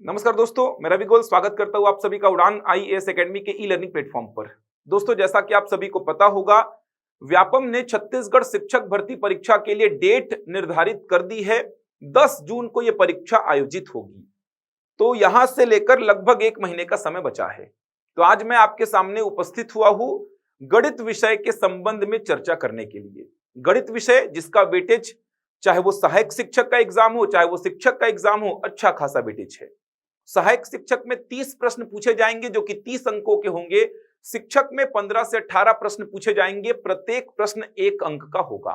नमस्कार दोस्तों, मैं रवि गोयल स्वागत करता हूं आप सभी का उड़ान आईएएस एकेडमी के ई लर्निंग प्लेटफॉर्म पर। दोस्तों, जैसा कि आप सभी को पता होगा, व्यापम ने छत्तीसगढ़ शिक्षक भर्ती परीक्षा के लिए डेट निर्धारित कर दी है। 10 जून को यह परीक्षा आयोजित होगी। तो यहां से लेकर लगभग 1 महीने का समय बचा है। तो आज मैं आपके सामने उपस्थित हुआ हूं गणित विषय के संबंध में चर्चा करने के लिए। गणित विषय जिसका वेटेज, चाहे वो सहायक शिक्षक का एग्जाम हो, चाहे वो शिक्षक का एग्जाम हो, अच्छा खासा वेटेज है। सहायक शिक्षक में 30 प्रश्न पूछे जाएंगे जो कि 30 अंकों के होंगे। शिक्षक में 15 से 18 प्रश्न पूछे जाएंगे, प्रत्येक प्रश्न 1 अंक का होगा।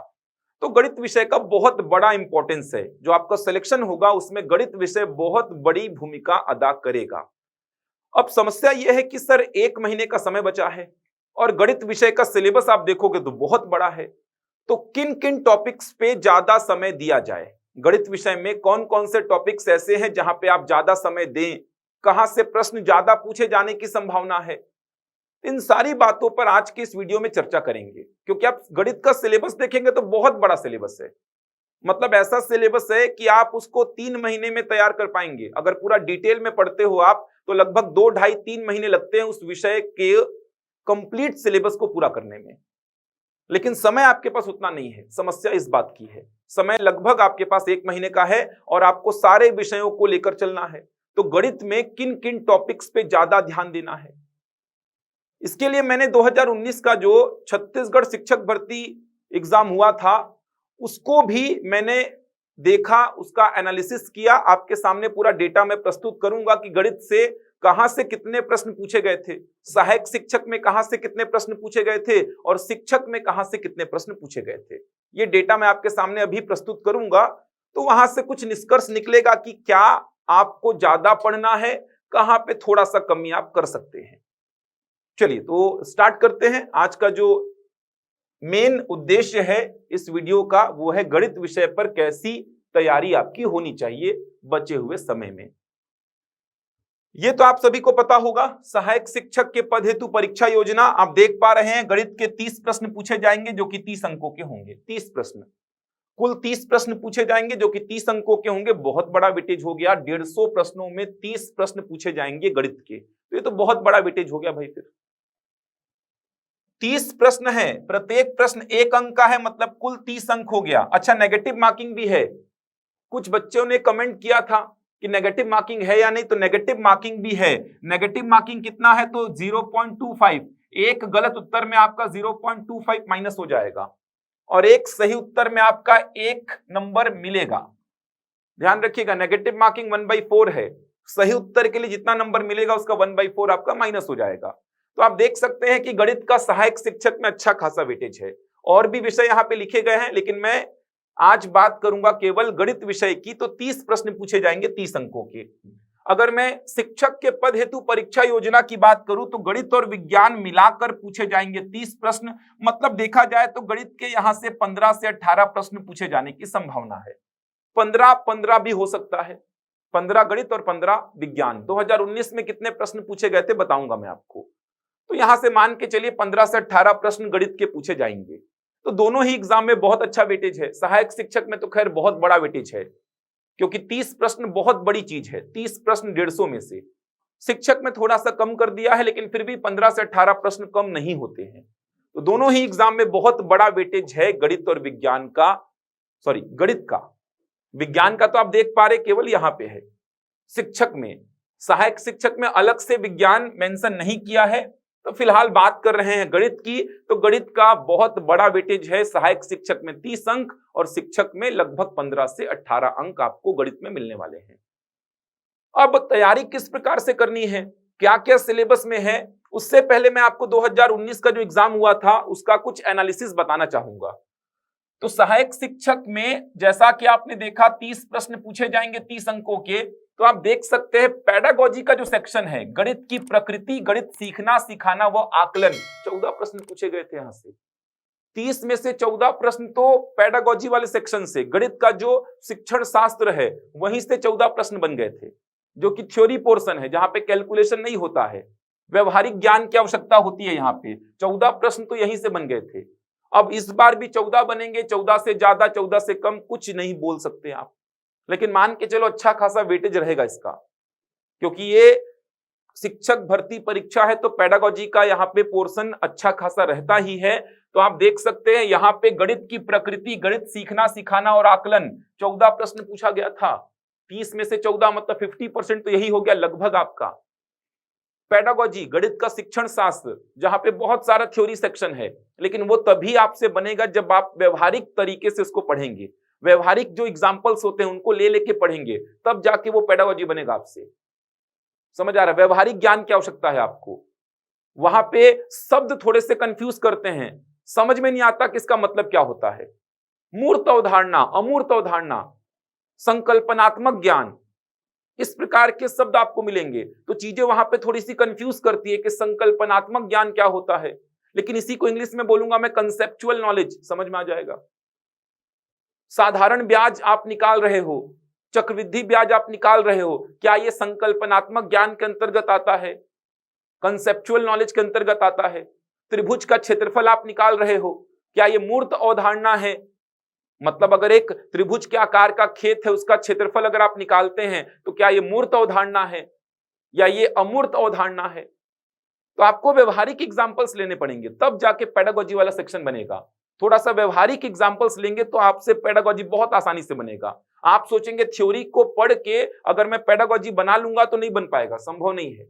तो गणित विषय का बहुत बड़ा इंपॉर्टेंस है। जो आपका सिलेक्शन होगा उसमें गणित विषय बहुत बड़ी भूमिका अदा करेगा। अब समस्या यह है कि सर 1 महीने का समय बचा है और गणित विषय का सिलेबस आप देखोगे तो बहुत बड़ा है। तो किन किन टॉपिक्स पे ज्यादा समय दिया जाए, गणित विषय में कौन कौन से टॉपिक्स ऐसे हैं जहां पे आप ज्यादा समय दें, कहां से प्रश्न ज्यादा पूछे जाने की संभावना है, इन सारी बातों पर आज के इस वीडियो में चर्चा करेंगे। क्योंकि आप गणित का सिलेबस देखेंगे तो बहुत बड़ा सिलेबस है। मतलब ऐसा सिलेबस है कि आप उसको 3 महीने में तैयार कर पाएंगे। अगर पूरा डिटेल में पढ़ते हो आप तो लगभग 2, ढाई, 3 महीने लगते हैं उस विषय के कंप्लीट सिलेबस को पूरा करने में। लेकिन समय आपके पास उतना नहीं है। समस्या इस बात की है, समय लगभग आपके पास 1 महीने का है और आपको सारे विषयों को लेकर चलना है। तो गणित में किन किन टॉपिक्स पे ज्यादा ध्यान देना है, इसके लिए मैंने 2019 का जो छत्तीसगढ़ शिक्षक भर्ती एग्जाम हुआ था उसको भी मैंने देखा, उसका एनालिसिस किया। आपके सामने पूरा डेटा मैं प्रस्तुत करूंगा कि गणित से कहां से कितने प्रश्न पूछे गए थे, सहायक शिक्षक में कहां से कितने प्रश्न पूछे गए थे और शिक्षक में कहां से कितने प्रश्न पूछे गए थे। ये डेटा मैं आपके सामने अभी प्रस्तुत करूंगा। तो वहां से कुछ निष्कर्ष निकलेगा कि क्या आपको ज्यादा पढ़ना है, कहां पे थोड़ा सा कमी आप कर सकते हैं। चलिए तो स्टार्ट करते हैं। आज का जो मेन उद्देश्य है इस वीडियो का वो है गणित विषय पर कैसी तैयारी आपकी होनी चाहिए बचे हुए समय में। ये तो आप सभी को पता होगा, सहायक शिक्षक के पद हेतु परीक्षा योजना आप देख पा रहे हैं। गणित के 30 प्रश्न पूछे जाएंगे जो कि 30 अंकों के होंगे। 30 प्रश्न, कुल 30 प्रश्न पूछे जाएंगे जो कि 30 अंकों के होंगे। बहुत बड़ा वेटेज हो गया। 150 प्रश्नों में 30 प्रश्न पूछे जाएंगे गणित के, तो ये तो बहुत बड़ा वेटेज हो गया भाई। फिर 30 प्रश्न है, प्रत्येक प्रश्न 1 अंक का है, मतलब कुल 30 अंक हो गया। अच्छा, नेगेटिव मार्किंग भी है। कुछ बच्चों ने कमेंट किया था कि नेगेटिव मार्किंग है या नहीं, तो नेगेटिव मार्किंग भी है। नेगेटिव मार्किंग कितना है तो 0.25। एक गलत उत्तर में आपका 0.25 माइनस हो जाएगा और एक सही उत्तर में आपका 1 नंबर मिलेगा। ध्यान रखिएगा, नेगेटिव मार्किंग 1/4 है। सही उत्तर के लिए जितना नंबर मिलेगा उसका 1/4 आपका माइनस हो जाएगा। तो आप देख सकते हैं कि गणित का सहायक शिक्षक में अच्छा खासा वेटेज है। और भी विषय यहाँ पे लिखे गए हैं, लेकिन मैं आज बात करूंगा केवल गणित विषय की। तो 30 प्रश्न पूछे जाएंगे 30 अंकों के। अगर मैं शिक्षक के पद हेतु परीक्षा योजना की बात करूं तो गणित और विज्ञान मिलाकर पूछे जाएंगे 30 प्रश्न। मतलब देखा जाए तो गणित के यहां से 15 से 18 प्रश्न पूछे जाने की संभावना है। 15 भी हो सकता है। 15 गणित और 15 विज्ञान। 2019 में कितने प्रश्न पूछे गए थे बताऊंगा मैं आपको। तो यहां से मान के चलिए 15 से 18 प्रश्न गणित के पूछे जाएंगे। तो दोनों ही एग्जाम में बहुत अच्छा वेटेज है। सहायक शिक्षक में तो खैर बहुत बड़ा वेटेज है, क्योंकि 30 प्रश्न बहुत बड़ी चीज है। 30 प्रश्न 150 में से शिक्षक में थोड़ा सा कम कर दिया है, लेकिन फिर भी 15 से 18 प्रश्न कम नहीं होते हैं। तो दोनों ही एग्जाम में बहुत बड़ा वेटेज है गणित और विज्ञान का, सॉरी गणित का। विज्ञान का तो आप देख पा रहे केवल यहां पे है। शिक्षक में, सहायक शिक्षक में अलग से विज्ञान मेंशन नहीं किया है। तो फिलहाल बात कर रहे हैं गणित की। तो गणित का बहुत बड़ा वेटेज है। सहायक शिक्षक में 30 अंक और शिक्षक में लगभग 15 से 18 अंक आपको गणित में मिलने वाले हैं। अब तैयारी किस प्रकार से करनी है, क्या क्या सिलेबस में है, उससे पहले मैं आपको 2019 का जो एग्जाम हुआ था उसका कुछ एनालिसिस बताना चाहूंगा। तो सहायक शिक्षक में जैसा कि आपने देखा 30 प्रश्न पूछे जाएंगे 30 अंकों के। तो आप देख सकते हैं पेडागोजी का जो सेक्शन है, गणित की प्रकृति, गणित सीखना सिखाना व आकलन, 14 प्रश्न पूछे गए थे। यहां से 30 में से 14 प्रश्न तो पेडागोजी वाले सेक्शन से, गणित का जो शिक्षण शास्त्र है वहीं से 14 प्रश्न बन गए थे, जो कि थ्योरी पोर्शन है, जहां पे कैलकुलेशन नहीं होता है, व्यवहारिक ज्ञान की आवश्यकता होती है। यहाँ पे 14 प्रश्न तो यहीं से बन गए थे। अब इस बार भी 14 बनेंगे। 14 से ज्यादा 14 से कम कुछ नहीं बोल सकते आप, लेकिन मान के चलो अच्छा खासा वेटेज रहेगा इसका। क्योंकि ये शिक्षक भर्ती परीक्षा है तो पेडागोजी का यहाँ पे पोर्शन अच्छा खासा रहता ही है। तो आप देख सकते हैं यहाँ पे गणित की प्रकृति, गणित सीखना सिखाना और आकलन 14 प्रश्न पूछा गया था। 30 में से 14 मतलब 50% तो यही हो गया लगभग आपका। पेडागोजी गणित का शिक्षण शास्त्र, जहां पे बहुत सारा थ्योरी सेक्शन है, लेकिन वो तभी आपसे बनेगा जब आप व्यवहारिक तरीके से उसको पढ़ेंगे, व्यवहारिक जो एग्जाम्पल्स होते हैं उनको ले लेके पढ़ेंगे, तब जाके वो पेडागोजी बनेगा आपसे। समझ आ रहा है? व्यवहारिक ज्ञान की आवश्यकता है आपको। वहां पे शब्द थोड़े से कंफ्यूज करते हैं, समझ में नहीं आता कि इसका मतलब क्या होता है। मूर्त अवधारणा, अमूर्त अवधारणा, संकल्पनात्मक ज्ञान, इस प्रकार के शब्द आपको मिलेंगे। तो चीजें वहां पे थोड़ी सी कंफ्यूज करती है कि संकल्पनात्मक ज्ञान क्या होता है, लेकिन इसी को इंग्लिश में बोलूंगा मैं कंसेप्चुअल नॉलेज, समझ में आ जाएगा। साधारण ब्याज आप निकाल रहे हो, चक्रवृद्धि ब्याज आप निकाल रहे हो, क्या ये संकल्पनात्मक ज्ञान के अंतर्गत आता है, कंसेप्चुअल नॉलेज के अंतर्गत आता है। त्रिभुज का क्षेत्रफल आप निकाल रहे हो, क्या ये मूर्त अवधारणा है, मतलब अगर एक त्रिभुज के आकार का खेत है उसका क्षेत्रफल अगर आप निकालते हैं तो क्या ये मूर्त अवधारणा है या ये अमूर्त अवधारणा है। तो आपको व्यवहारिक एग्जांपल्स लेने पड़ेंगे, तब जाके पेडागोजी वाला सेक्शन बनेगा। थोड़ा सा व्यवहारिक एग्जांपल्स लेंगे तो आपसे पेडागोजी बहुत आसानी से बनेगा। आप सोचेंगे थ्योरी को पढ़ के अगर मैं पेडागोजी बना लूंगा तो नहीं बन पाएगा, संभव नहीं है।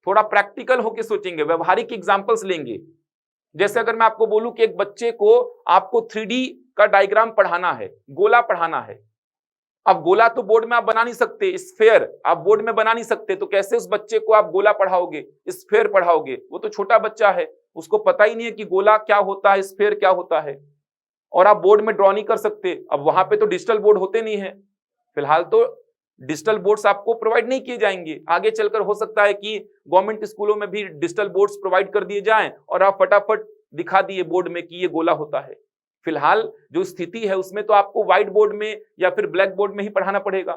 थोड़ा प्रैक्टिकल होके सोचेंगे, व्यवहारिक एग्जांपल्स लेंगे। जैसे अगर मैं आपको बोलूं कि एक बच्चे को आपको 3D का डायग्राम पढ़ाना है, गोला पढ़ाना है। अब गोला तो बोर्ड में आप बना नहीं सकते, स्फेयर आप बोर्ड में बना नहीं सकते, तो कैसे उस बच्चे को आप गोला पढ़ाओगे, स्फेयर पढ़ाओगे? वो तो छोटा बच्चा है, उसको पता ही नहीं है कि गोला क्या होता है, स्फेयर क्या होता है, और आप बोर्ड में ड्रॉ नहीं कर सकते। अब वहां पे तो डिजिटल बोर्ड होते नहीं है, फिलहाल तो डिजिटल बोर्ड्स आपको प्रोवाइड नहीं किए जाएंगे। आगे चलकर हो सकता है कि गवर्नमेंट स्कूलों में भी डिजिटल बोर्ड्स प्रोवाइड कर दिए जाएं और आप फटाफट दिखा दिए बोर्ड में कि ये गोला होता है। फिलहाल जो स्थिति है उसमें तो आपको व्हाइट बोर्ड में या फिर ब्लैक बोर्ड में ही पढ़ाना पड़ेगा।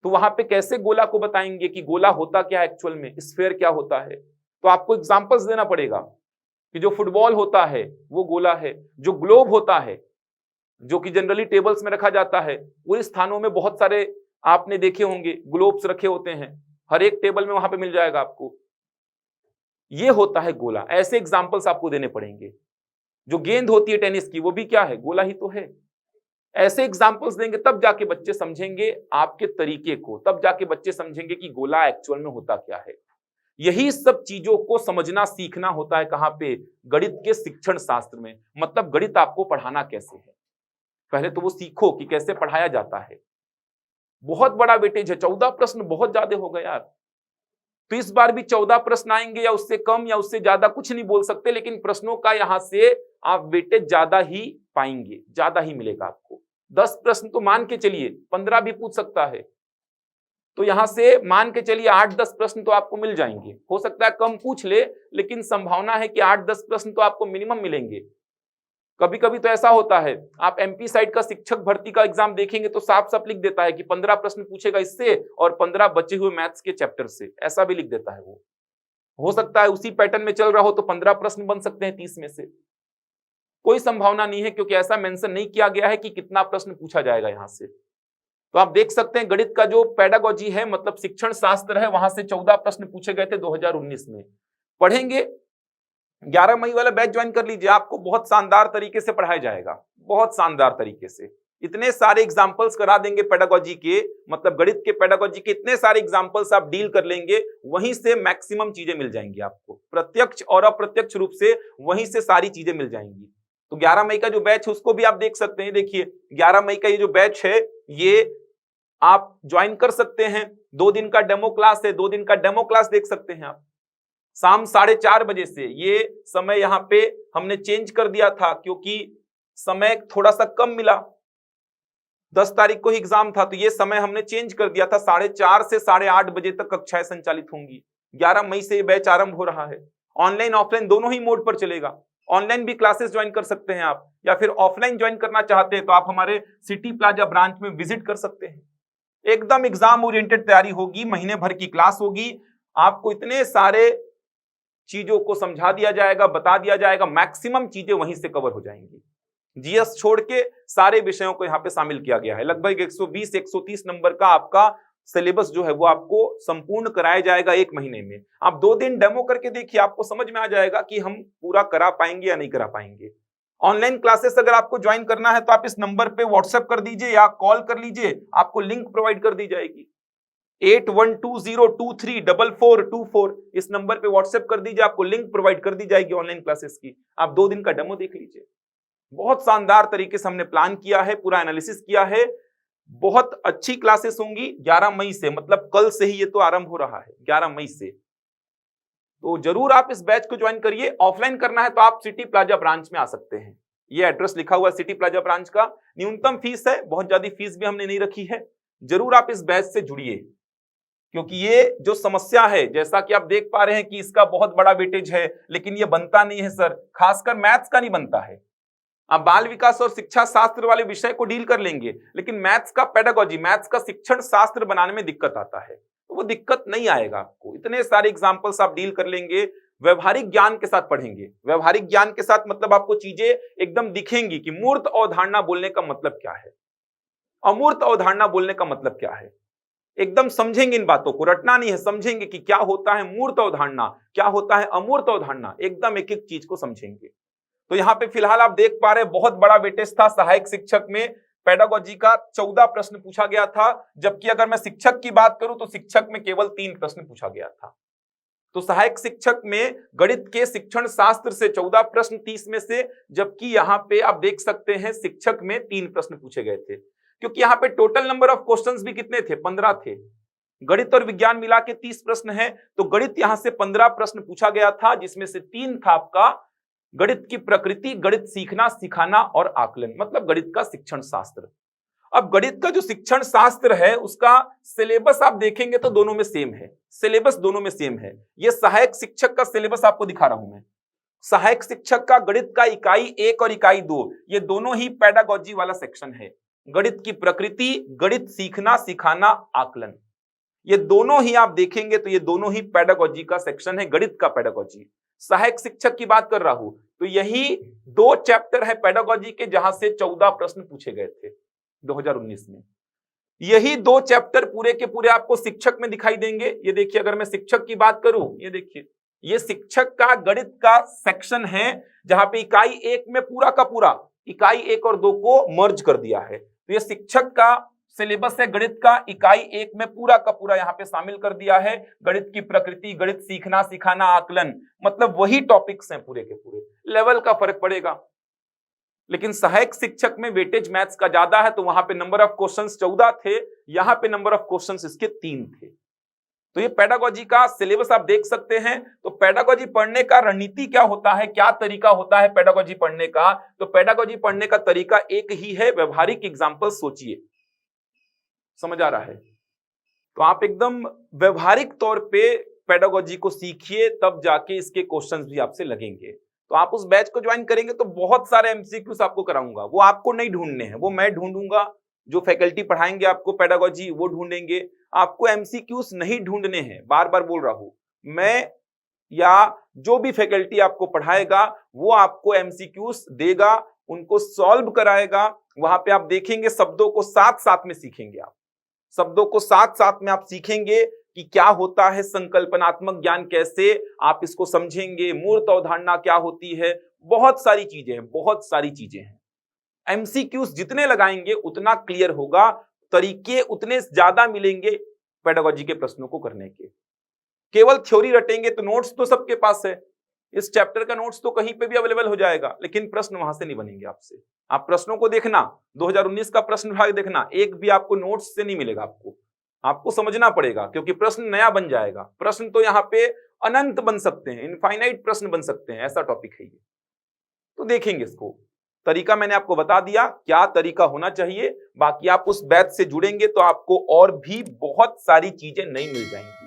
तो वहां पे कैसे गोला को बताएंगे कि गोला होता क्या है एक्चुअल में, स्फीयर क्या होता है? तो आपको एग्जांपल्स देना पड़ेगा कि जो फुटबॉल होता है वो गोला है, जो ग्लोब होता है जो कि जनरली टेबल्स में रखा जाता है, पूरे स्थानों में बहुत सारे आपने देखे होंगे ग्लोब्स रखे होते हैं, हर एक टेबल में वहां पे मिल जाएगा आपको, ये होता है गोला। ऐसे एग्जांपल्स आपको देने पड़ेंगे। जो गेंद होती है टेनिस की वो भी क्या है, गोला ही तो है। ऐसे एग्जांपल्स देंगे तब जाके बच्चे समझेंगे आपके तरीके को, तब जाके बच्चे समझेंगे कि गोला एक्चुअल में होता क्या है। यही सब चीजों को समझना सीखना होता है कहां पे, गणित के शिक्षण शास्त्र में। मतलब गणित आपको पढ़ाना कैसे है, पहले तो वो सीखो कि कैसे पढ़ाया जाता है। बहुत बड़ा वेटेज है, 14 प्रश्न बहुत ज्यादा हो गए यार। तो इस बार भी 14 प्रश्न आएंगे, या उससे कम या उससे ज्यादा कुछ नहीं बोल सकते, लेकिन प्रश्नों का यहां से आप वेटेज ज्यादा ही पाएंगे, ज्यादा ही मिलेगा आपको। 10 प्रश्न तो मान के चलिए, 15 भी पूछ सकता है, तो यहां से मान के चलिए 8-10 प्रश्न तो आपको मिल जाएंगे। हो सकता है कम पूछ ले, लेकिन संभावना है कि 8-10 प्रश्न तो आपको मिनिमम मिलेंगे। कभी कभी तो ऐसा होता है, आप एमपी साइड का शिक्षक भर्ती का एग्जाम देखेंगे तो साफ साफ लिख देता है कि 15 प्रश्न पूछेगा इससे और 15 बचे हुए मैथ्स के चैप्टर से, ऐसा भी लिख देता है वो। हो सकता है उसी पैटर्न में चल रहा हो तो 15 प्रश्न बन सकते हैं 30 में से। कोई संभावना नहीं है, क्योंकि ऐसा मेंशन नहीं किया गया है कि कितना प्रश्न पूछा जाएगा यहां से। तो आप देख सकते हैं गणित का जो पेडागोजी है, मतलब शिक्षण शास्त्र है, वहां से 14 प्रश्न पूछे गए थे 2019 में। पढ़ेंगे, 11 मई वाला बैच ज्वाइन कर लीजिए, आपको बहुत शानदार तरीके से पढ़ाया जाएगा, बहुत शानदार तरीके से। इतने सारे एग्जाम्पल्स करा देंगे पेडागोजी के, मतलब गणित के पेडागोजी के इतने सारे एग्जाम्पल्स आप डील कर लेंगे, वहीं से मैक्सिमम चीजें मिल जाएंगी आपको, प्रत्यक्ष और अप्रत्यक्ष रूप से वहीं से सारी चीजें मिल जाएंगी। तो 11 मई का जो बैच है उसको भी आप देख सकते हैं। देखिए 11 मई का ये जो बैच है ये आप ज्वाइन कर सकते हैं। 2 दिन का डेमो क्लास है, 2 दिन का डेमो क्लास देख सकते हैं आप, शाम 4:30 बजे से। ये समय यहाँ पे हमने चेंज कर दिया था क्योंकि समय थोड़ा सा कम मिला, 10 तारीख को ही एग्जाम था, तो ये समय हमने चेंज कर दिया था। 4:30 से 8:30 बजे तक कक्षाएं संचालित होंगी। 11 मई से ये बैच आरंभ हो रहा है। ऑनलाइन ऑफलाइन दोनों ही मोड पर चलेगा। ऑनलाइन भी क्लासेस ज्वाइन कर सकते हैं आप, या फिर ऑफलाइन ज्वाइन करना चाहते हैं तो आप हमारे सिटी प्लाजा ब्रांच में विजिट कर सकते हैं। एकदम एग्जाम ओरिएंटेड तैयारी होगी, महीने भर की क्लास होगी, आपको इतने सारे चीजों को समझा दिया जाएगा, बता दिया जाएगा, मैक्सिमम चीजें वहीं से कवर हो जाएंगी। जीएस छोड़ के सारे विषयों को यहाँ पे शामिल किया गया है। लगभग 120-130 नंबर का आपका सिलेबस जो है वो आपको संपूर्ण कराया जाएगा 1 महीने में। आप 2 दिन डेमो करके देखिए, आपको समझ में आ जाएगा कि हम पूरा करा पाएंगे या नहीं करा पाएंगे। ऑनलाइन क्लासेस अगर आपको ज्वाइन करना है तो आप इस नंबर पे व्हाट्सएप कर दीजिए या कॉल कर लीजिए, आपको लिंक प्रोवाइड कर दी जाएगी। 8120234424 इस नंबर पे व्हाट्सएप कर दीजिए, आपको लिंक प्रोवाइड कर दी जाएगी ऑनलाइन क्लासेस की। आप 2 दिन का डेमो देख लीजिए। बहुत शानदार तरीके से हमने प्लान किया है, पूरा एनालिसिस किया है। बहुत अच्छी क्लासेस होंगी 11 मई से, मतलब कल से ही ये तो आरंभ हो रहा है 11 मई से। तो जरूर आप इस बैच को ज्वाइन करिए। ऑफलाइन करना है तो आप सिटी प्लाजा ब्रांच में आ सकते हैं। ये एड्रेस लिखा हुआ है सिटी प्लाजा ब्रांच का। न्यूनतम फीस है, बहुत ज्यादा फीस भी हमने नहीं रखी है। जरूर आप इस बैच से जुड़िए, क्योंकि ये जो समस्या है, जैसा कि आप देख पा रहे हैं कि इसका बहुत बड़ा वेटेज है, लेकिन ये बनता नहीं है सर, खासकर मैथ्स का नहीं बनता है। आप बाल विकास और शिक्षा शास्त्र वाले विषय को डील कर लेंगे, लेकिन मैथ्स का पेडागोजी, मैथ्स का शिक्षण शास्त्र बनाने में दिक्कत आता है। तो वो दिक्कत नहीं आएगा आपको। इतने सारे एग्जाम्पल्स आप डील कर लेंगे, व्यवहारिक ज्ञान के साथ पढ़ेंगे। व्यवहारिक ज्ञान के साथ मतलब आपको चीजें एकदम दिखेंगी कि मूर्त अवधारणा बोलने का मतलब क्या है, अमूर्त अवधारणा बोलने का मतलब क्या है। एकदम समझेंगे इन बातों को, रटना नहीं है, समझेंगे कि क्या होता है मूर्त अवधारणा, क्या होता है अमूर्त अवधारणा, एकदम एक एक चीज को समझेंगे। तो यहाँ पे फिलहाल आप देख पा रहे हैं बहुत बड़ा वेटेज था सहायक शिक्षक में। पेडागोजी का 14 प्रश्न पूछा गया था, जबकि अगर मैं शिक्षक की बात करूं तो शिक्षक में केवल 3 प्रश्न पूछा गया था। तो सहायक शिक्षक में गणित के शिक्षण शास्त्र से 14 प्रश्न 30 में से, जबकि यहाँ पे आप देख सकते हैं शिक्षक में 3 प्रश्न पूछे गए थे, क्योंकि यहाँ पे टोटल नंबर ऑफ क्वेश्चंस भी कितने थे, 15 थे। गणित और विज्ञान मिला के 30 प्रश्न है, तो गणित यहां से 15 प्रश्न पूछा गया था, जिसमें से 3 था आपका गणित की प्रकृति, गणित सीखना सिखाना और आकलन, मतलब गणित का शिक्षण शास्त्र। अब गणित का जो शिक्षण शास्त्र है उसका सिलेबस आप देखेंगे तो दोनों में सेम है, सिलेबस दोनों में सेम है। ये सहायक शिक्षक का सिलेबस आपको दिखा रहा हूं मैं। सहायक शिक्षक का गणित का इकाई 1 और इकाई 2 ये दोनों ही पेडागोजी वाला सेक्शन है। गणित की प्रकृति, गणित सीखना सिखाना आकलन, ये दोनों ही आप देखेंगे तो ये दोनों ही पेडागोजी का सेक्शन है, गणित का पेडागोजी। सहायक शिक्षक की बात कर रहा हूं तो यही 2 चैप्टर है पेडागोजी के, जहां से 14 प्रश्न पूछे गए थे 2019 में। यही 2 चैप्टर पूरे के पूरे आपको शिक्षक में दिखाई देंगे। ये देखिए, अगर मैं शिक्षक की बात करूं, ये देखिए, ये शिक्षक का गणित का सेक्शन है, जहां पे इकाई 1 में पूरा का पूरा इकाई 1 और 2 को मर्ज कर दिया है। तो ये शिक्षक का सिलेबस है गणित का, इकाई 1 में पूरा का पूरा यहाँ पे शामिल कर दिया है। गणित की प्रकृति, गणित सीखना सिखाना आकलन, मतलब वही टॉपिक्स हैं पूरे के पूरे। लेवल का फर्क पड़ेगा, लेकिन सहायक शिक्षक में वेटेज मैथ्स का ज्यादा है, तो वहां पे नंबर ऑफ क्वेश्चंस 14 थे, यहाँ पे नंबर ऑफ क्वेश्चंस इसके 3 थे। तो ये पेडागोजी का सिलेबस आप देख सकते हैं। तो पेडागोजी पढ़ने का रणनीति क्या होता है, क्या तरीका होता है पेडागोजी पढ़ने का? तो पेडागोजी पढ़ने का तरीका एक ही है, व्यवहारिक एग्जाम्पल सोचिए। समझ आ रहा है? तो आप एकदम व्यवहारिक तौर पे पेडागोजी को सीखिए, तब जाके इसके क्वेश्चंस भी आपसे लगेंगे। तो आप उस बैच को ज्वाइन करेंगे तो बहुत सारे एमसीक्यूज आपको कराऊंगा, वो आपको नहीं ढूंढने हैं, वो मैं ढूंढूंगा। जो फैकल्टी पढ़ाएंगे आपको पेडागोजी वो ढूंढेंगे, आपको एमसीक्यूज नहीं ढूंढने हैं। बार बार बोल रहा हूं मैं, या जो भी फैकल्टी आपको पढ़ाएगा वो आपको एमसीक्यूज देगा, उनको सॉल्व कराएगा। वहां पे आप देखेंगे शब्दों को साथ साथ में सीखेंगे, आप शब्दों को साथ साथ में आप सीखेंगे कि क्या होता है संकल्पनात्मक ज्ञान, कैसे आप इसको समझेंगे, मूर्त अवधारणा क्या होती है, बहुत सारी चीजें हैं, बहुत सारी चीजें हैं। एमसीक्यूज जितने लगाएंगे उतना क्लियर होगा, तरीके उतने ज्यादा मिलेंगे पेडागोजी के प्रश्नों को करने के। केवल थ्योरी रटेंगे तो नोट्स तो सबके पास है, इस चैप्टर का नोट्स तो कहीं पे भी अवेलेबल हो जाएगा, लेकिन प्रश्न वहां से नहीं बनेंगे आपसे। आप प्रश्नों को देखना, 2019 का प्रश्न विभाग देखना, एक भी आपको नोट्स से नहीं मिलेगा। आपको समझना पड़ेगा, क्योंकि प्रश्न नया बन जाएगा। प्रश्न तो यहाँ पे अनंत बन सकते हैं, इनफाइनाइट प्रश्न बन सकते हैं, ऐसा टॉपिक है ये। तो देखेंगे इसको। तरीका मैंने आपको बता दिया क्या तरीका होना चाहिए, बाकी आप उस बैच से जुड़ेंगे तो आपको और भी बहुत सारी चीजें नई मिल जाएंगी।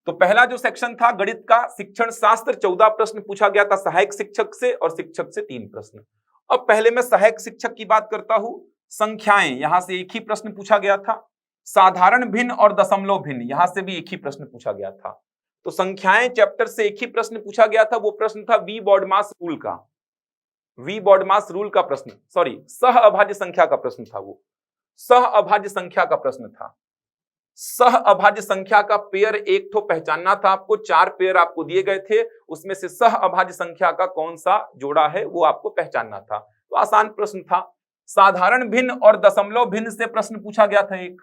तो पहला जो सेक्शन था गणित का शिक्षण शास्त्र, 14 प्रश्न पूछा गया था सहायक शिक्षक से, और शिक्षक से 3 प्रश्न। अब पहले मैं सहायक शिक्षक की बात करता हूं। संख्याएं, यहां से एक ही प्रश्न पूछा गया था। साधारण भिन्न और दशमलव भिन्न, यहां से भी एक ही प्रश्न पूछा गया था। तो संख्याएं चैप्टर से एक ही प्रश्न पूछा गया था, वो प्रश्न था वी बॉडमास रूल का, वी बॉडमास रूल का प्रश्न, सॉरी सह अभाज्य संख्या का प्रश्न था, वो सह अभाज्य संख्या का प्रश्न था। सह अभाज्य संख्या का पेयर एक ठो पहचानना था आपको, 4 पेयर आपको दिए गए थे, उसमें से सह अभाज्य संख्या का कौन सा जोड़ा है वो आपको पहचानना था। तो आसान प्रश्न था। साधारण भिन्न और दशमलव भिन्न से प्रश्न पूछा गया था एक।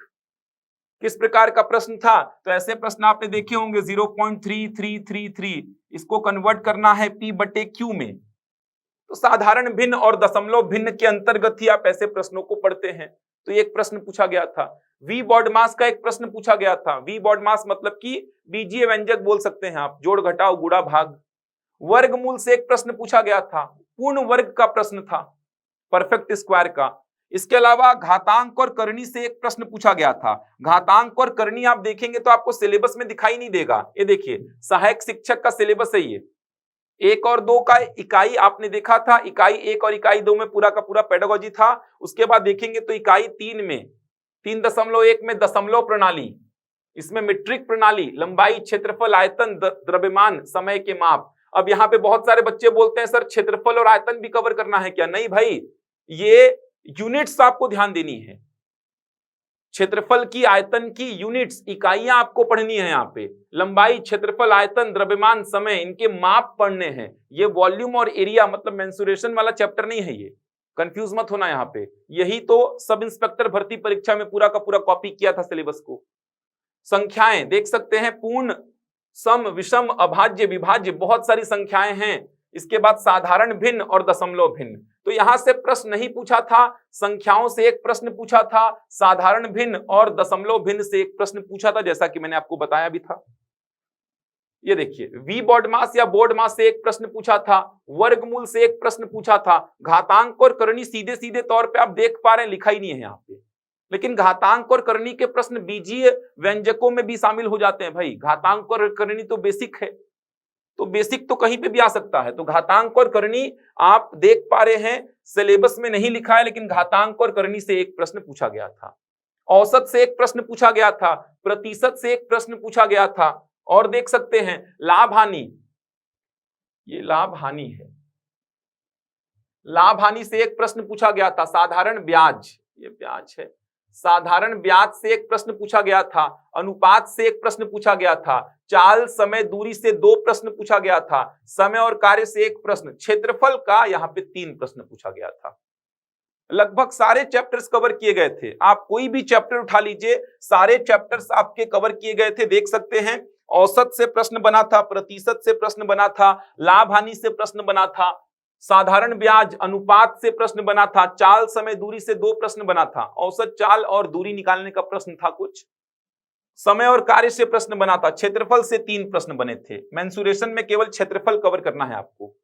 किस प्रकार का प्रश्न था? तो ऐसे प्रश्न आपने देखे होंगे 0.3333, इसको कन्वर्ट करना है P/Q में। तो साधारण भिन्न और दशमलव भिन्न के अंतर्गत ही आप ऐसे प्रश्नों को पढ़ते हैं। तो एक प्रश्न पूछा गया था। वी बॉडमास का एक प्रश्न पूछा गया था। वी बॉडमास मतलब कि बीजीय व्यंजक बोल सकते हैं आप, जोड़ घटाव गुणा भाग। वर्गमूल से एक प्रश्न पूछा गया था, पूर्ण वर्ग का प्रश्न था, परफेक्ट स्क्वायर का। इसके अलावा घातांक और करनी से एक प्रश्न पूछा गया था। घातांक और करनी आप देखेंगे तो आपको सिलेबस में दिखाई नहीं देगा। ये देखिए सहायक शिक्षक का सिलेबस है ये। 1 और 2 का इकाई आपने देखा था, इकाई 1 और इकाई 2 में पूरा का पूरा पेडागोजी था। उसके बाद देखेंगे तो इकाई 3 में 3.1 में दशमलव प्रणाली, इसमें मीट्रिक प्रणाली, लंबाई, क्षेत्रफल, आयतन, द्रव्यमान, समय के माप। अब यहाँ पे बहुत सारे बच्चे बोलते हैं सर क्षेत्रफल और आयतन भी कवर करना है क्या? नहीं भाई, ये यूनिट्स आपको ध्यान देनी है। क्षेत्रफल की, आयतन की यूनिट्स, इकाइयां आपको पढ़नी है। यहाँ पे लंबाई, क्षेत्रफल, आयतन, द्रव्यमान, समय, इनके माप पढ़ने हैं। ये वॉल्यूम और एरिया मतलब मेंसुरेशन वाला चैप्टर नहीं है, ये कंफ्यूज मत होना। यहाँ पे यही तो सब इंस्पेक्टर भर्ती परीक्षा में पूरा का पूरा कॉपी किया था सिलेबस को। संख्याएं देख सकते हैं, पूर्ण, सम, विषम, अभाज्य, विभाज्य, बहुत सारी संख्याएं हैं। इसके बाद साधारण भिन्न और दशमलव भिन्न। तो यहां से प्रश्न नहीं पूछा था, संख्याओं से एक प्रश्न पूछा था, साधारण भिन्न और दशमलव भिन्न से एक प्रश्न पूछा था, जैसा कि मैंने आपको बताया भी था। ये देखिए वी बॉडमास या बोर्डमास से एक प्रश्न पूछा था, वर्गमूल से एक प्रश्न पूछा था, घातांक और करनी सीधे सीधे तौर पे आप देख पा रहे हैं, लिखा ही नहीं है यहाँ पे। लेकिन घातांक और करनी के प्रश्न बीजीय व्यंजकों में भी शामिल हो जाते हैं भाई। घातांक और करनी तो बेसिक है, तो बेसिक तो कहीं पे भी आ सकता है। तो घातांक और करनी आप देख पा रहे हैं, सिलेबस में नहीं लिखा है, लेकिन घातांक और करनी से एक प्रश्न पूछा गया था। औसत से एक प्रश्न पूछा गया था, प्रतिशत से एक प्रश्न पूछा गया था। और देख सकते हैं लाभ हानि, ये लाभ हानि है, लाभ हानि से एक प्रश्न पूछा गया था। साधारण ब्याज, ये ब्याज है, साधारण ब्याज से एक प्रश्न पूछा गया था। अनुपात से एक प्रश्न पूछा गया था। चाल, समय, दूरी से 2 प्रश्न पूछा गया था। समय और कार्य से एक प्रश्न। क्षेत्रफल का यहाँ पे 3 प्रश्न पूछा गया था। लगभग सारे चैप्टर्स कवर किए गए थे। आप कोई भी चैप्टर उठा लीजिए, सारे चैप्टर्स आपके कवर किए गए थे। देख सकते हैं औसत से प्रश्न बना था, प्रतिशत से प्रश्न बना था, लाभ हानि से प्रश्न बना था, साधारण ब्याज, अनुपात से प्रश्न बना था, चाल, समय, दूरी से 2 प्रश्न बना था। औसत, चाल और दूरी निकालने का प्रश्न था कुछ। समय और कार्य से प्रश्न बना था। क्षेत्रफल से 3 प्रश्न बने थे। मेंसुरेशन में केवल क्षेत्रफल कवर करना है आपको।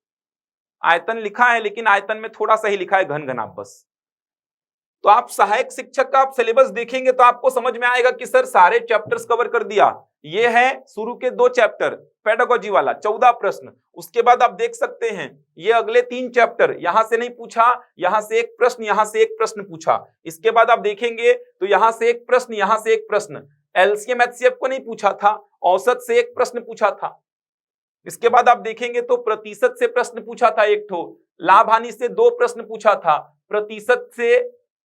आयतन लिखा है, लेकिन आयतन में थोड़ा सा ही लिखा है, घन घनाभ बस। तो आप सहायक शिक्षक का आप सिलेबस देखेंगे तो आपको समझ में आएगा कि सर सारे चैप्टर्स कवर कर दिया। ये है शुरू के 2 चैप्टर, पेडागोजी वाला 14 प्रश्न। उसके बाद आप देख सकते हैं ये अगले 3 चैप्टर, यहां से नहीं पूछा, यहां से एक प्रश्न, यहां से एक प्रश्न पूछा। इसके बाद आप देखेंगे तो यहां से एक प्रश्न, यहां से एक प्रश्न। एलसीएम एचसीएफ को नहीं पूछा था, औसत से एक प्रश्न पूछा था। इसके बाद आप देखेंगे तो प्रतिशत से प्रश्न पूछा था एक ठो, लाभ हानि से 2 प्रश्न पूछा था, प्रतिशत से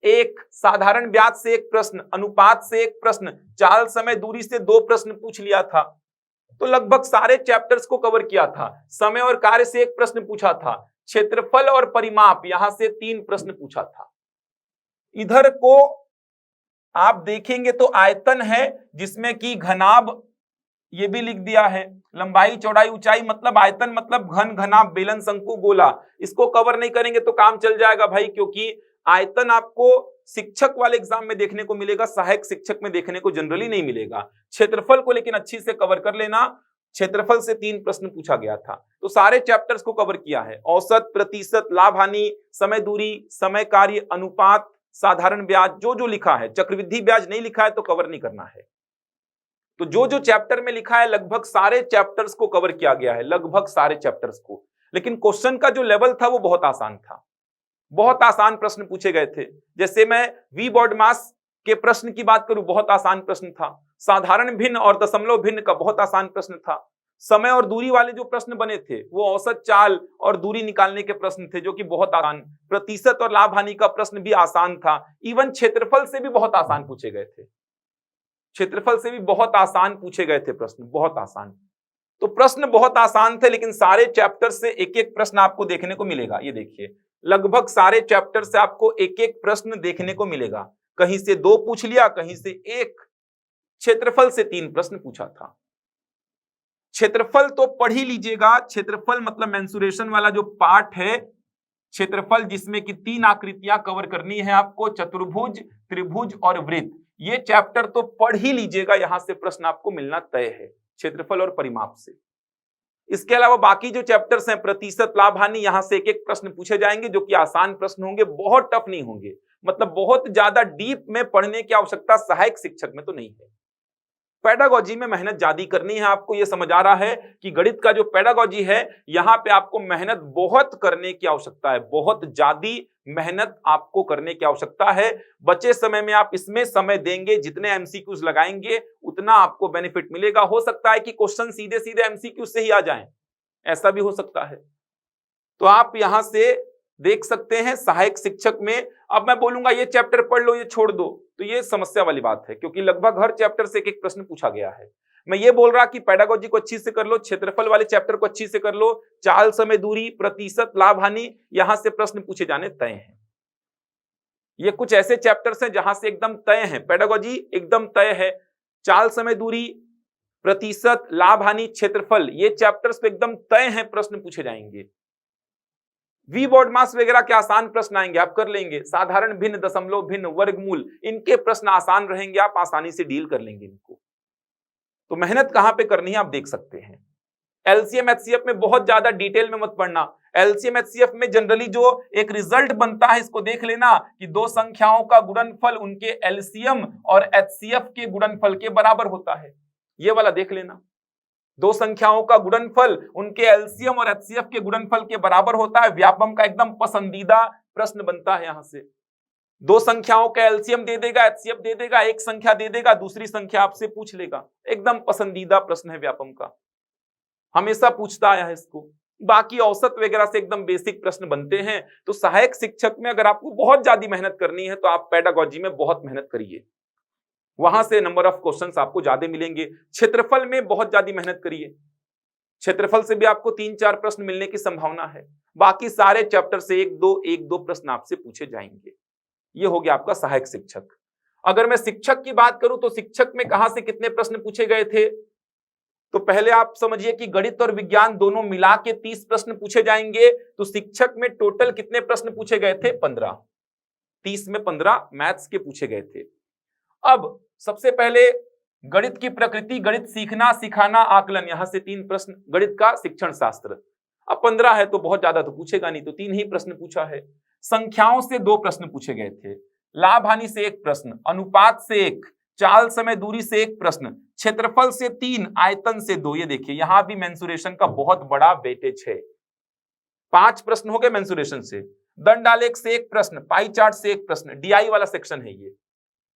एक, साधारण ब्याज से एक प्रश्न, अनुपात से एक प्रश्न, चाल, समय, दूरी से 2 प्रश्न पूछ लिया था। तो लगभग सारे चैप्टर्स को कवर किया था। समय और कार्य से एक प्रश्न पूछा था। क्षेत्रफल और परिमाप, यहां से 3 प्रश्न पूछा था। इधर को आप देखेंगे तो आयतन है, जिसमें कि घनाभ ये भी लिख दिया है। लंबाई, चौड़ाई, ऊंचाई मतलब आयतन मतलब घन, घनाभ, बेलन, शंकु, गोला। इसको कवर नहीं करेंगे तो काम चल जाएगा भाई, क्योंकि आयतन आपको शिक्षक वाले एग्जाम में देखने को मिलेगा, सहायक शिक्षक में देखने को जनरली नहीं मिलेगा। क्षेत्रफल को लेकिन अच्छी से कवर कर लेना। क्षेत्रफल से 3 प्रश्न पूछा गया था। तो सारे चैप्टर्स को कवर किया है। औसत, प्रतिशत, लाभ हानि, समय, दूरी, समय, कार्य, अनुपात, साधारण ब्याज, जो जो लिखा है। चक्रवृद्धि ब्याज नहीं लिखा है तो कवर नहीं करना है। तो जो जो चैप्टर में लिखा है लगभग सारे चैप्टर्स को कवर किया गया है, लगभग सारे चैप्टर्स को। लेकिन क्वेश्चन का जो लेवल था वो बहुत आसान था, बहुत आसान प्रश्न पूछे गए थे। जैसे मैं वी बॉडमास के प्रश्न की बात करूं, बहुत आसान प्रश्न था। साधारण भिन्न और दशमलव भिन्न का बहुत आसान प्रश्न था। समय और दूरी वाले जो प्रश्न बने थे वो औसत, चाल और दूरी निकालने के प्रश्न थे, जो कि बहुत आसान। प्रतिशत और लाभ हानि का प्रश्न भी आसान था। इवन क्षेत्रफल से भी बहुत आसान पूछे गए थे। क्षेत्रफल से भी बहुत आसान पूछे गए थे प्रश्न, बहुत आसान। तो प्रश्न बहुत आसान थे, लेकिन सारे चैप्टर से एक एक प्रश्न आपको देखने को मिलेगा। ये देखिए, लगभग सारे चैप्टर से आपको एक एक प्रश्न देखने को मिलेगा। कहीं से 2 पूछ लिया, कहीं से 1। क्षेत्रफल से 3 प्रश्न पूछा था। क्षेत्रफल तो पढ़ ही लीजिएगा। क्षेत्रफल मतलब मेंसुरेशन वाला जो पार्ट है, क्षेत्रफल जिसमें कि 3 आकृतियां कवर करनी है आपको, चतुर्भुज, त्रिभुज और वृत्त। ये चैप्टर तो पढ़ ही लीजिएगा, यहां से प्रश्न आपको मिलना तय है, क्षेत्रफल और परिमाप से। इसके अलावा बाकी जो चैप्टर्स हैं, प्रतिशत, लाभ, हानि, यहां से एक एक प्रश्न पूछे जाएंगे, जो कि आसान प्रश्न होंगे, बहुत टफ नहीं होंगे। मतलब बहुत ज्यादा डीप में पढ़ने की आवश्यकता सहायक शिक्षक में तो नहीं है। पेडागोजी में मेहनत ज्यादा करनी है आपको। ये समझ आ रहा है कि गणित का जो पेडागोजी है, यहां पे आपको मेहनत बहुत करने की आवश्यकता है, बहुत ज्यादा मेहनत आपको करने की आवश्यकता है। बचे समय में आप इसमें समय देंगे, जितने एमसीक्यूज लगाएंगे उतना आपको बेनिफिट मिलेगा। हो सकता है कि क्वेश्चन सीधे सीधे एमसीक्यू से ही आ जाएं, ऐसा भी हो सकता है। तो आप यहां से देख सकते हैं सहायक शिक्षक में। अब मैं बोलूंगा ये चैप्टर पढ़ लो, ये छोड़ दो, तो ये समस्या वाली बात है, क्योंकि लगभग हर चैप्टर से एक एक प्रश्न पूछा गया है। मैं ये बोल रहा कि पेडागोजी को अच्छी से कर लो, क्षेत्रफल वाले चैप्टर को अच्छी से कर लो, चाल, समय, दूरी, प्रतिशत, लाभ, हानि, यहां से प्रश्न पूछे जाने तय हैं। ये कुछ ऐसे चैप्टर्स हैं जहां से एकदम तय है, पेडागोजी एकदम तय है। चाल, समय, दूरी, प्रतिशत, लाभ, हानि, क्षेत्रफल, ये चैप्टर्स पे एकदम तय है प्रश्न पूछे जाएंगे। वी बोर्ड मास वगैरह के आसान प्रश्न आएंगे, आप कर लेंगे। साधारण, भिन्न, दशमलव, भिन्न, वर्गमूल, इनके प्रश्न आसान रहेंगे, आप आसानी से डील कर लेंगे इनको। तो मेहनत कहां पे करनी है आप देख सकते हैं। एलसीएम एचसीएफ में बहुत ज्यादा डिटेल में मत पढ़ना। एलसीएम एचसीएफ में जनरली जो एक रिजल्ट बनता है, इसको देख लेना कि 2 संख्याओं का गुणनफल उनके एलसीएम और एचसीएफ के गुणनफल के बराबर होता है। ये वाला देख लेना, 2 संख्याओं का गुणनफल उनके एलसीएम और एचसीएफ के गुणनफल के बराबर होता है। व्यापम का एकदम पसंदीदा प्रश्न बनता है। यहां से 2 संख्याओं का एलसीएम दे देगा, एचसीएफ दे देगा, एक संख्या दे देगा, दूसरी संख्या आपसे पूछ लेगा। एकदम पसंदीदा प्रश्न है व्यापम का, हमेशा पूछता आया है इसको। बाकी औसत वगैरह से एकदम बेसिक प्रश्न बनते हैं। तो सहायक शिक्षक में अगर आपको बहुत ज्यादा मेहनत करनी है, तो आप पेडागोजी में बहुत मेहनत करिए, वहां से नंबर ऑफ क्वेश्चंस आपको ज्यादा मिलेंगे। क्षेत्रफल में बहुत ज्यादा मेहनत करिए, क्षेत्रफल से भी आपको 3-4 प्रश्न मिलने की संभावना है। बाकी सारे चैप्टर से 1-2 प्रश्न आपसे पूछे जाएंगे। ये हो गया आपका सहायक शिक्षक। अगर मैं शिक्षक की बात करूं, तो शिक्षक में कहां से कितने प्रश्न पूछे गए थे, तो पहले आप समझिए कि गणित और विज्ञान दोनों मिला के 30 प्रश्न पूछे जाएंगे। तो शिक्षक में टोटल कितने प्रश्न पूछे गए थे, 15। 30 में 15 मैथ्स के पूछे गए थे। अब सबसे पहले गणित की प्रकृति, गणित सीखना, सिखाना, आकलन, यहां से 3 प्रश्न। गणित का शिक्षण शास्त्र, अब 15 है तो बहुत ज्यादा तो पूछेगा नहीं, तो 3 ही प्रश्न पूछा है। संख्याओं से 2 प्रश्न पूछे गए थे, लाभ हानि से 1 प्रश्न, अनुपात से 1, चाल, समय, दूरी से 1 प्रश्न, क्षेत्रफल से 3, आयतन से 2। ये देखिए यहां भी मेंसुरेशन का बहुत बड़ा वेटेज है। 5 प्रश्न हो गए मेंसुरेशन से। दंड आलेख से 1 प्रश्न, पाई चार्ट से 1 प्रश्न, डीआई वाला सेक्शन है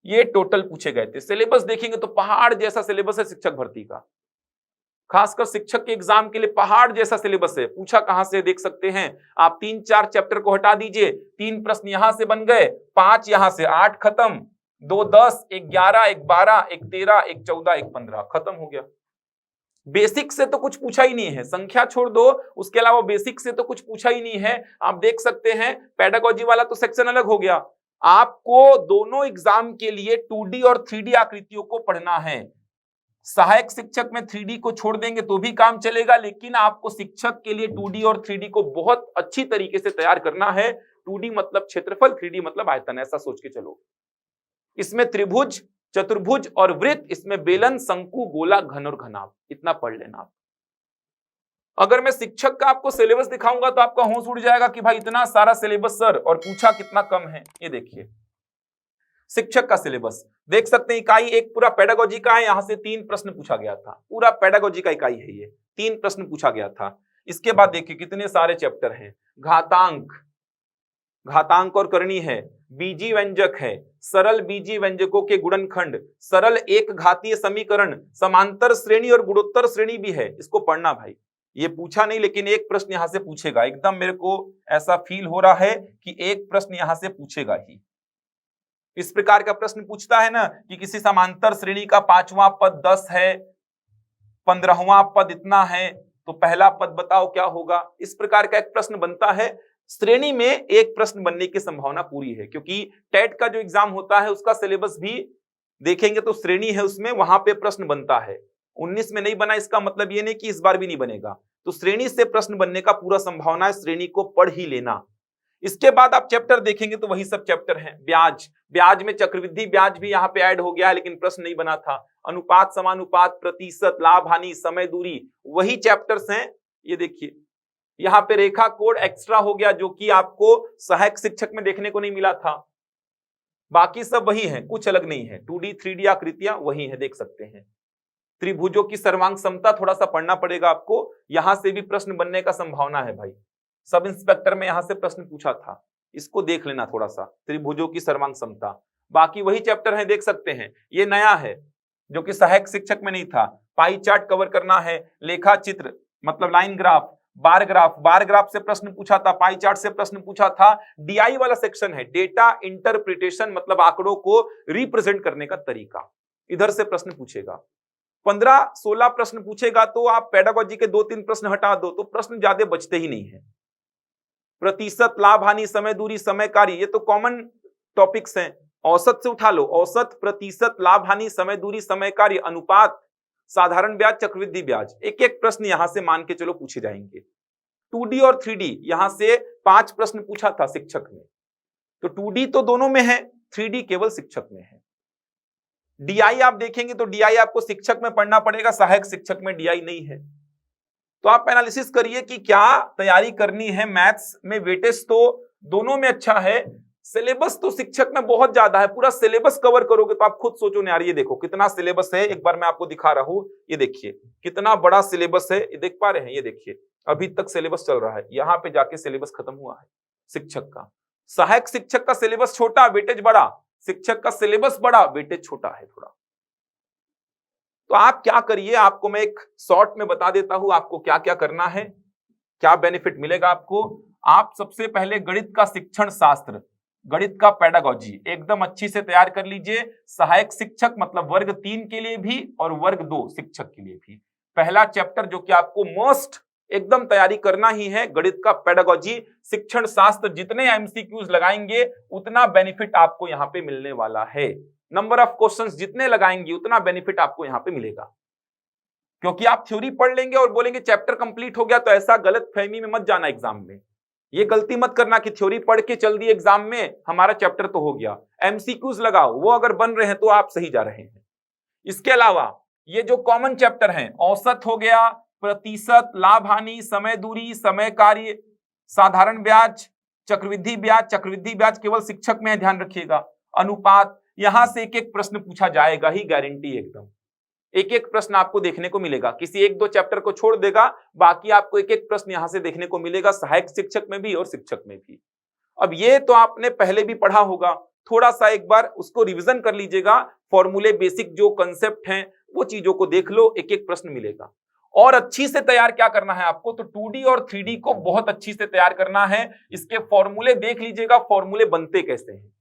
ये टोटल पूछे गए थे। सिलेबस देखेंगे तो पहाड़ जैसा सिलेबस है शिक्षक भर्ती का, खासकर शिक्षक के एग्जाम के लिए पहाड़ जैसा सिलेबस है। पूछा कहां से देख सकते हैं आप, 3-4 चैप्टर को हटा दीजिए, 3 प्रश्न यहां से बन गए, 5 यहां से, 8 खत्म, 2 10, 1 11, 1 12, 1 13, 1 14, 1 15, खत्म हो गया। बेसिक से तो कुछ पूछा ही नहीं है, संख्या छोड़ दो, उसके अलावा बेसिक से तो कुछ पूछा ही नहीं है। आप देख सकते हैं पेडागोजी वाला तो सेक्शन अलग हो गया। आपको दोनों एग्जाम के लिए 2D और 3D आकृतियों को पढ़ना है। सहायक शिक्षक में 3D को छोड़ देंगे तो भी काम चलेगा, लेकिन आपको शिक्षक के लिए 2D और 3D को बहुत अच्छी तरीके से तैयार करना है। 2D मतलब क्षेत्रफल, 3D मतलब आयतन, ऐसा सोच के चलो। इसमें त्रिभुज, चतुर्भुज और वृत्त, इसमें बेलन, शंकु, गोला, घन और घनाभ, इतना पढ़ लेना आप। अगर मैं शिक्षक का आपको सिलेबस दिखाऊंगा तो आपका होश उड़ जाएगा कि भाई इतना सारा सिलेबस सर, और पूछा कितना कम है। ये देखिए शिक्षक का सिलेबस देख सकते हैं, इकाई 1 पूरा पेडागोजी का है, यहां से 3 प्रश्न पूछा गया था। पूरा पेडागोजी का इकाई है ये, 3 प्रश्न पूछा गया था। इसके बाद देखिए कितने सारे चैप्टर हैं। घातांक, घातांक और करनी है, बीजी व्यंजक है, सरल बीजी व्यंजकों के गुणनखंड, सरल एक घातीय समीकरण, समांतर श्रेणी और गुणोत्तर श्रेणी भी है। इसको पढ़ना भाई, ये पूछा नहीं लेकिन एक प्रश्न यहां से पूछेगा। एकदम मेरे को ऐसा फील हो रहा है कि एक प्रश्न यहां से पूछेगा ही। इस प्रकार का प्रश्न पूछता है ना कि किसी समांतर श्रेणी का 5वां पद 10 है, 15वां पद इतना है, तो पहला पद बताओ क्या होगा। इस प्रकार का एक प्रश्न बनता है। श्रेणी में एक प्रश्न बनने की संभावना पूरी है, क्योंकि टेट का जो एग्जाम होता है उसका सिलेबस भी देखेंगे तो श्रेणी है, उसमें वहां पे प्रश्न बनता है। 19 में नहीं बना इसका मतलब ये नहीं कि इस बार भी नहीं बनेगा। तो श्रेणी से प्रश्न बनने का पूरा संभावना है, श्रेणी को पढ़ ही लेना। इसके बाद आप चैप्टर देखेंगे तो वही सब चैप्टर हैं। ब्याज, ब्याज में चक्रवृद्धि ब्याज भी यहाँ पे ऐड हो गया है, लेकिन प्रश्न नहीं बना था। अनुपात, समानुपात, प्रतिशत, लाभ हानि, समय दूरी, वही चैप्टर्स हैं। ये देखिए यहाँ पे रेखा कोड एक्स्ट्रा हो गया, जो कि आपको सहायक शिक्षक में देखने को नहीं मिला था। बाकी सब वही है, कुछ अलग नहीं है। 2D 3D आकृतियां वही है, देख सकते हैं। त्रिभुजों की सर्वांग समता थोड़ा सा पढ़ना पड़ेगा आपको, यहां से भी प्रश्न बनने का संभावना है भाई। सब इंस्पेक्टर में यहां से प्रश्न पूछा था, इसको देख लेना थोड़ा सा, त्रिभुजों की सर्वांग समता। बाकी वही चैप्टर है, देख सकते हैं। ये नया है जो कि सहायक शिक्षक में नहीं था। पाई चार्ट कवर करना है, लेखा चित्र मतलब line graph, bar graph, bar graph से प्रश्न पूछा था, पाई चार्ट से प्रश्न पूछा था। डीआई वाला सेक्शन है, डेटा इंटरप्रिटेशन मतलब आंकड़ों को रिप्रेजेंट करने का तरीका, इधर से प्रश्न पूछेगा। 15-16 प्रश्न पूछेगा तो आप पेडागोजी के 2-3 प्रश्न हटा दो तो प्रश्न ज्यादा बचते ही नहीं है। प्रतिशत, लाभ हानि, समय दूरी, समय कार्य, ये तो कॉमन टॉपिक्स हैं। औसत से उठा लो, औसत, प्रतिशत, लाभ हानि, समय दूरी, समय कार्य, अनुपात, साधारण ब्याज, चक्रवृद्धि ब्याज, एक एक प्रश्न यहां से मान के चलो पूछे जाएंगे। 2D और 3D यहां से 5 प्रश्न पूछा था शिक्षक में, तो 2D तो दोनों में है, 3D केवल शिक्षक में है। डीआई आप देखेंगे तो डीआई आपको शिक्षक में पढ़ना पड़ेगा, सहायक शिक्षक में डीआई नहीं है। तो आप एनालिसिस करिए कि क्या तैयारी करनी है। मैथ्स में वेटेज तो दोनों में अच्छा है, सिलेबस तो शिक्षक में बहुत ज्यादा है। पूरा सिलेबस कवर करोगे तो आप खुद सोचो ना यार, ये देखो कितना सिलेबस है। एक बार मैं आपको दिखा रहा हूं, ये देखिए कितना बड़ा सिलेबस है, ये देख पा रहे हैं। ये देखिए अभी तक सिलेबस चल रहा है, यहां पे जाके सिलेबस खत्म हुआ है शिक्षक का। सहायक शिक्षक का सिलेबस छोटा, वेटेज बड़ा, शिक्षक का सिलेबस बड़ा, वेटेज छोटा है थोड़ा। तो आप क्या करिए, आपको मैं एक शॉर्ट में बता देता हूं आपको क्या क्या करना है, क्या बेनिफिट मिलेगा आपको। आप सबसे पहले गणित का शिक्षण शास्त्र, गणित का पेडागोजी एकदम अच्छी से तैयार कर लीजिए। सहायक शिक्षक मतलब वर्ग 3 के लिए भी और वर्ग 2 शिक्षक के लिए भी। पहला चैप्टर जो कि आपको मोस्ट एकदम तैयारी करना ही है, गणित का पेडागोजी, शिक्षण शास्त्र। जितने एमसीक्यूज लगाएंगे उतना बेनिफिट आपको यहाँ पे मिलने वाला है। नंबर ऑफ क्वेश्चंस जितने लगाएंगे उतना बेनिफिट आपको यहाँ पे मिलेगा, क्योंकि आप थ्योरी पढ़ लेंगे और बोलेंगे चैप्टर कंप्लीट हो गया। तो ऐसा गलत फहमी में मत जाना एग्जाम में, ये गलती मत करना कि थ्योरी पढ़ के चल दी एग्जाम में, हमारा चैप्टर तो हो गया। एमसीक्यूज लगाओ, वो अगर बन रहे हैं तो आप सही जा रहे हैं। इसके अलावा ये जो कॉमन चैप्टर हैं, औसत हो गया, प्रतिशत, लाभ हानि, समय दूरी, समय कार्य, साधारण ब्याज, चक्रवृद्धि ब्याज, चक्रवृद्धि ब्याज केवल शिक्षक में है, ध्यान रखिएगा। अनुपात, यहां से एक एक प्रश्न पूछा जाएगा ही, गारंटी एकदम। एक एक प्रश्न आपको देखने को मिलेगा, किसी 1-2 चैप्टर को छोड़ देगा, बाकी आपको एक एक प्रश्न यहां से देखने को मिलेगा, सहायक शिक्षक में भी और शिक्षक में भी। अब ये तो आपने पहले भी पढ़ा होगा, थोड़ा सा एक बार उसको रिवीजन कर लीजिएगा। फॉर्मूले, बेसिक जो कंसेप्ट हैं वो चीजों को देख लो, एक एक प्रश्न मिलेगा। और अच्छी से तैयार क्या करना है आपको, तो 2D और 3D को बहुत अच्छी से तैयार करना है। इसके फॉर्मूले देख लीजिएगा, फॉर्मूले बनते कैसे हैं,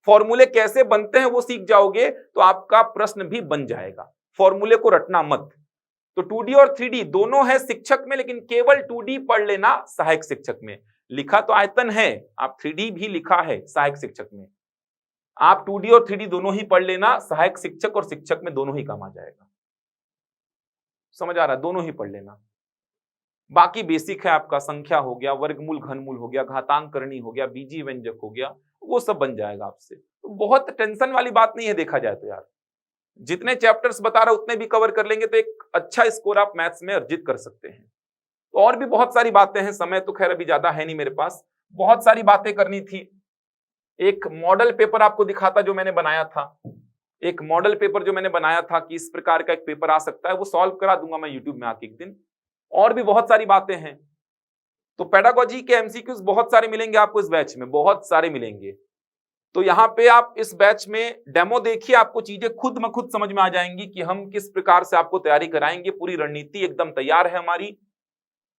फॉर्मूले कैसे बनते हैं वो सीख जाओगे तो आपका प्रश्न भी बन जाएगा। फॉर्मूले को रटना मत। तो 2D और 3D दोनों है शिक्षक में, लेकिन केवल 2D पढ़ लेना सहायक शिक्षक में। लिखा तो आयतन है, आप 3D भी लिखा है सहायक शिक्षक में। आप 2D और 3D दोनों ही पढ़ लेना, सहायक शिक्षक और शिक्षक में दोनों ही काम आ जाएगा। समझ आ रहा है, दोनों ही पढ़ लेना। बाकी बेसिक है आपका, संख्या हो गया, वर्गमूल घनमूल हो गया, घातांक करणी हो गया, बीजी व्यंजक हो गया, वो सब बन जाएगा आपसे। तो बहुत टेंशन वाली बात नहीं है देखा जाए तो यार। जितने चैप्टर्स बता रहा हूं उतने भी कवर कर लेंगे तो एक अच्छा स्कोर आप मैथ्स में अर्जित कर सकते हैं। तो और भी बहुत सारी बातें हैं, समय तो खैर अभी ज्यादा है नहीं मेरे पास, बहुत सारी बातें करनी थी। एक मॉडल पेपर आपको दिखाता जो मैंने बनाया था, एक मॉडल पेपर जो मैंने बनाया था कि इस प्रकार का एक पेपर आ सकता है, वो सॉल्व करा दूंगा मैं यूट्यूब में आके एक दिन। और भी बहुत सारी बातें हैं। तो पेडागोजी के एमसीक्यूज बहुत सारे मिलेंगे आपको इस बैच में, बहुत सारे मिलेंगे। तो यहाँ पे आप इस बैच में डेमो देखिए, आपको चीजें खुद में खुद समझ में आ जाएंगी कि हम किस प्रकार से आपको तैयारी कराएंगे। पूरी रणनीति एकदम तैयार है हमारी,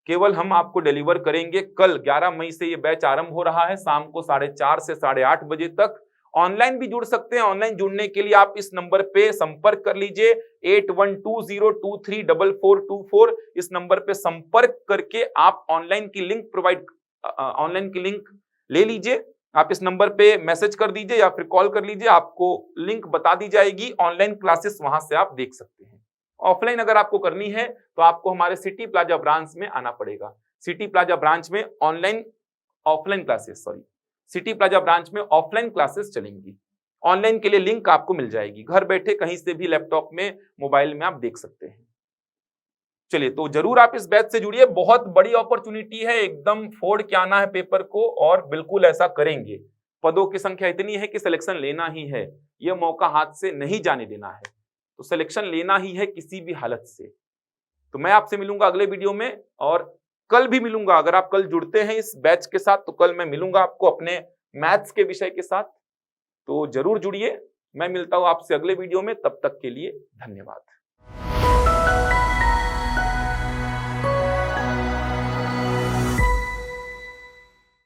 केवल हम आपको डिलीवर करेंगे। कल 11 मई से ये बैच आरंभ हो रहा है, शाम को 4:30 से 8:30 बजे तक। ऑनलाइन भी जुड़ सकते हैं। ऑनलाइन जुड़ने के लिए आप इस नंबर पे संपर्क कर लीजिए 8120234424। इस नंबर पे संपर्क करके आप ऑनलाइन की लिंक ले लीजिए। आप इस नंबर पे मैसेज कर दीजिए या फिर कॉल कर लीजिए, आपको लिंक बता दी जाएगी। ऑनलाइन क्लासेस वहां से आप देख सकते हैं। ऑफलाइन अगर आपको करनी है तो आपको हमारे सिटी प्लाजा ब्रांच में आना पड़ेगा। सिटी प्लाजा ब्रांच में सिटी प्लाजा ब्रांच में ऑफलाइन क्लासेस चलेंगी। ऑनलाइन के लिए लिंक आपको मिल जाएगी, घर बैठे कहीं से भी लैपटॉप में, मोबाइल में आप देख सकते हैं। चलिए, तो जरूर आप इस बैच से जुड़िए, बहुत बड़ी अपॉर्चुनिटी है, एकदम फोड़ के आना है पेपर को और बिल्कुल ऐसा करेंगे। पदों की संख्या इतनी है कि सिलेक्शन लेना ही है, यह मौका हाथ से नहीं जाने देना है, तो सिलेक्शन लेना ही है किसी भी हालत से। तो मैं आपसे मिलूंगा अगले वीडियो में, और कल भी मिलूंगा। अगर आप कल जुड़ते हैं इस बैच के साथ तो कल मैं मिलूंगा आपको अपने मैथ्स के विषय के साथ, तो जरूर जुड़िए। मैं मिलता हूं आपसे अगले वीडियो में, तब तक के लिए धन्यवाद।